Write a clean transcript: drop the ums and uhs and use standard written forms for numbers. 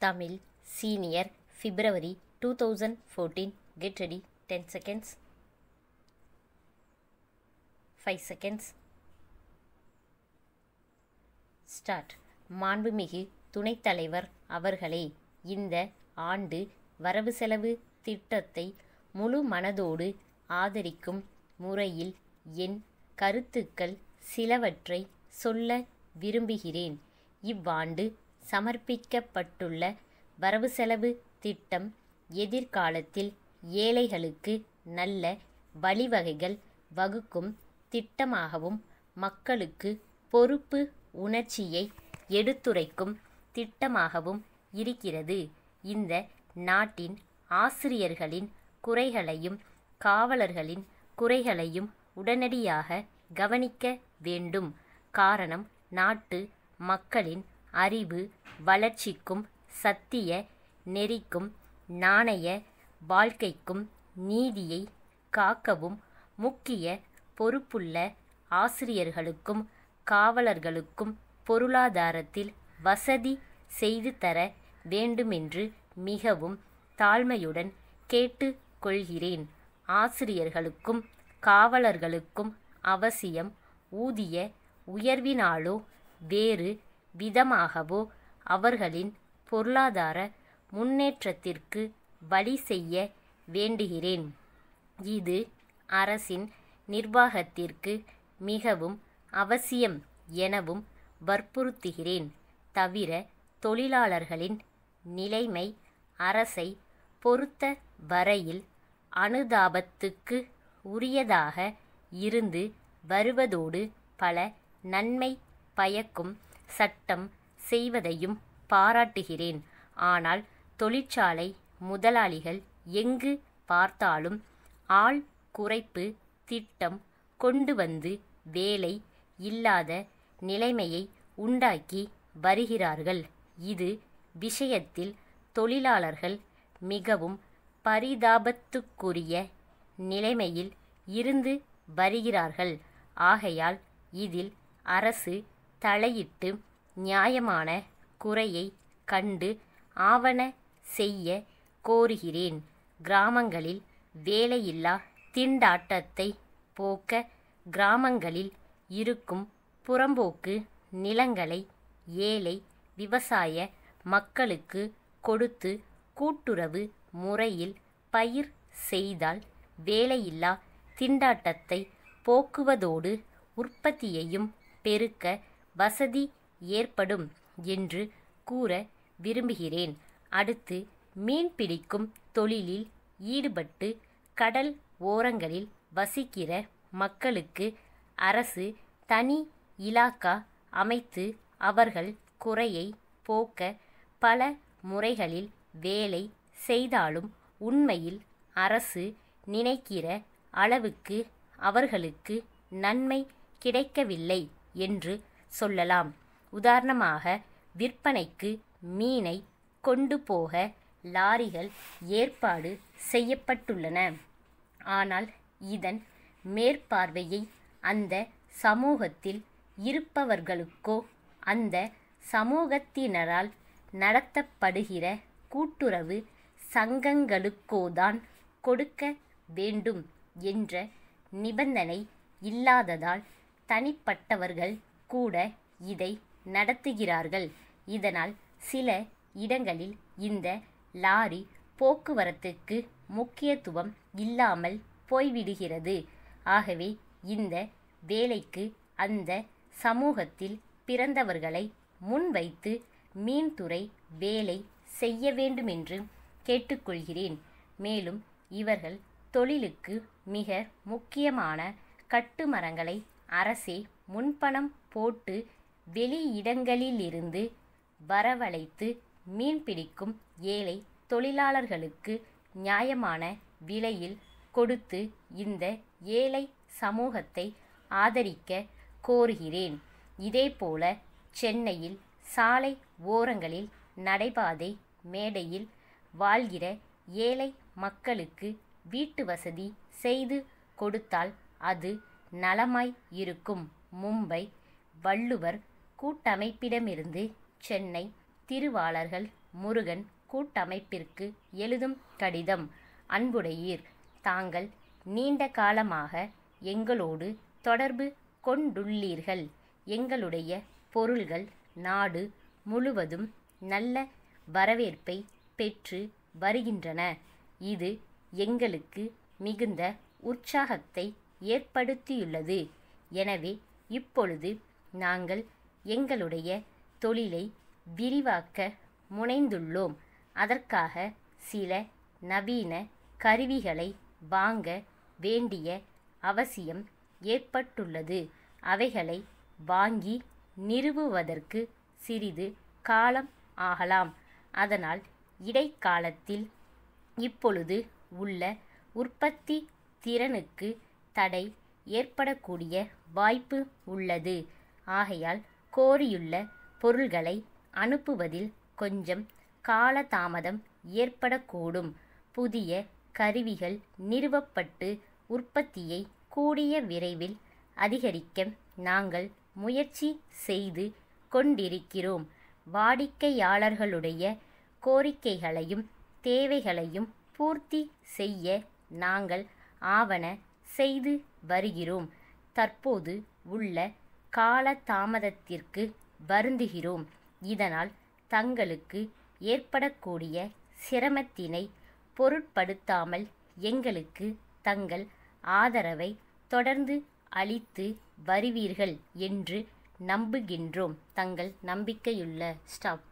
Tamil Senior February 2014. Get ready. 10 seconds. 5 seconds. Start. மாண்புமிகு துணைத் தலைவர் அவர்களே, இந்த ஆண்டு வரவு செலவு திட்டத்தை முழு மனதோடு ஆதரிக்கும் முறையில் என் கருத்துக்கள் சிலவற்றை சொல்ல விரும்புகிறேன். இவ்வாண்டு சமர்ப்பிக்கப்பட்டுள்ள வரவு செலவு திட்டம் எதிர்காலத்தில் ஏழைகளுக்கு நல்ல வழிவகைகள் வகுக்கும் திட்டமாகவும் மக்களுக்கு பொறுப்பு உணர்ச்சியை எடுத்துரைக்கும் திட்டமாகவும் இருக்கிறது. இந்த நாட்டின் ஆசிரியர்களின் குறைகளையும் காவலர்களின் குறைகளையும் உடனடியாக கவனிக்க வேண்டும். காரணம், நாட்டு மக்களின் அறிவு வளர்ச்சிக்கும் சத்திய நெறிக்கும் நாணய வாழ்க்கைக்கும் நீதியை காக்கவும் முக்கிய பொறுப்புள்ள ஆசிரியர்களுக்கும் காவலர்களுக்கும் பொருளாதாரத்தில் வசதி செய்து தர வேண்டுமென்று மிகவும் தாழ்மையுடன் கேட்டு கொள்கிறேன். ஆசிரியர்களுக்கும் காவலர்களுக்கும் அவசியம் ஊதிய உயர்வினாலோ வேறு விதமாகவோ அவர்களின் பொருளாதார முன்னேற்றத்திற்கு வழி செய்ய வேண்டுகிறேன். இது அரசின் நிர்வாகத்திற்கு மிகவும் அவசியம் எனவும் வற்புறுத்துகிறேன். தவிர தொழிலாளர்களின் நிலைமை அரசை பொறுத்த வரையில் அனுதாபத்துக்கு உரியதாக இருந்து வருவதோடு பல நன்மை பயக்கும் சட்டம் செய்வதையும் பாராட்டுகிறேன். ஆனால் தொழிற்சாலை முதலாளிகள் எங்கு பார்த்தாலும் ஆள் குறைப்பு திட்டம் கொண்டு வந்து வேலை இல்லாத நிலைமையை உண்டாக்கி வருகிறார்கள். இது விஷயத்தில் தொழிலாளர்கள் மிகவும் பரிதாபத்துக்குரிய நிலைமையில் இருந்து வருகிறார்கள். ஆகையால் இதில் அரசு தலையிட்டு நியாயமான குறையை கண்டு ஆவன செய்ய கோருகிறேன். கிராமங்களில் வேலையில்லா திண்டாட்டத்தை போக்க கிராமங்களில் இருக்கும் புறம்போக்கு நிலங்களை ஏழை விவசாய மக்களுக்கு கொடுத்து கூட்டுறவு முறையில் பயிர் செய்தால் வேலையில்லா திண்டாட்டத்தை போக்குவதோடு உற்பத்தியையும் பெருக்க வசதி ஏற்படும் என்று கூற விரும்புகிறேன். அடுத்து, மீன்பிடிக்கும் தொழிலில் ஈடுபட்டு கடல் ஓரங்களில் வசிக்கிற மக்களுக்கு அரசு தனி இலாகா அமைத்து அவர்கள் குறையை போக்க பல முறைகளில் வேலை செய்தாலும் உண்மையில் அரசு நினைக்கிற அளவுக்கு அவர்களுக்கு நன்மை கிடைக்கவில்லை என்று சொல்லலாம். உதாரணமாக, விற்பனைக்கு மீனை கொண்டு போக லாரிகள் ஏற்பாடு செய்யப்பட்டுள்ளன. ஆனால் இதன் மேற்பார்வையை அந்த சமூகத்தில் இருப்பவர்களுக்கோ அந்த சமூகத்தினரால் நடத்தப்படுகிற கூட்டுறவு சங்கங்களுக்கோதான் கொடுக்க வேண்டும் என்ற நிபந்தனை இல்லாததால் தனிப்பட்டவர்கள் கூட இதை நடத்துகிறார்கள். இதனால் சில இடங்களில் இந்த லாரி போக்குவரத்துக்கு முக்கியத்துவம் இல்லாமல் போய்விடுகிறது. ஆகவே இந்த வேலைக்கு அந்த சமூகத்தில் பிறந்தவர்களை முன்வைத்து மீன்துறை வேலை செய்ய வேண்டுமென்று கேட்டுக்கொள்கிறேன். மேலும் இவர்கள் தொழிலுக்கு மிக முக்கியமான கட்டுமரங்களை அரசே முன்பணம் போட்டு வெளியிடங்களிலிருந்து வரவழைத்து மீன்பிடிக்கும் ஏழை தொழிலாளர்களுக்கு நியாயமான விலையில் கொடுத்து இந்த ஏழை சமூகத்தை ஆதரிக்க கோருகிறேன். இதேபோல சென்னையில் சாலை ஓரங்களில் நடைபாதை மேடையில் வாழ்கிற ஏழை மக்களுக்கு வீட்டு வசதி செய்து கொடுத்தால் அது நலமாய் இருக்கும். மும்பை வள்ளுவர் கூட்டமைப்பிடமிருந்து சென்னை திருவாளர்கள் முருகன் கூட்டமைப்பிற்கு எழுதும் கடிதம். அன்புடையீர், தாங்கள் நீண்ட காலமாக எங்களோடு தொடர்பு கொண்டுள்ளீர்கள். எங்களுடைய பொருள்கள் நாடு முழுவதும் நல்ல வரவேற்பை பெற்று வருகின்றன. இது எங்களுக்கு மிகுந்த உற்சாகத்தை ஏற்படுத்தியுள்ளது. எனவே இப்பொழுது நாங்கள் எங்களுடைய தொழிலை விரிவாக்க முனைந்துள்ளோம். அதற்காக சில நவீன கருவிகளை வாங்க வேண்டிய அவசியம் ஏற்பட்டுள்ளது. அவைகளை வாங்கி நிறுவுவதற்கு சிறிது காலம் ஆகலாம். அதனால் இடைக்காலத்தில் இப்பொழுது உள்ள உற்பத்தி திறனுக்கு தடை ஏற்படக்கூடிய வாய்ப்பு உள்ளது. ஆகையால் கோரியுள்ள பொருள்களை அனுப்புவதில் கொஞ்சம் காலதாமதம் ஏற்படக்கூடும். புதிய கருவிகள் நிறுவப்பட்டு உற்பத்தியை கூடிய விரைவில் அதிகரிக்க நாங்கள் முயற்சி செய்து கொண்டிருக்கிறோம். வாடிக்கையாளர்களுடைய கோரிக்கைகளையும் தேவைகளையும் பூர்த்தி செய்ய நாங்கள் ஆவன செய்து வருகிறோம். தற்போது உள்ள காலதாமதத்திற்கு வருந்துகிறோம். இதனால் தங்களுக்கு ஏற்படக்கூடிய சிரமத்தினை பொருட்படுத்தாமல் எங்களுக்கு தங்கள் ஆதரவை தொடர்ந்து அளித்து வருவீர்கள் என்று நம்புகின்றோம். தங்கள் நம்பிக்கையுள்ள ஸ்டாப்.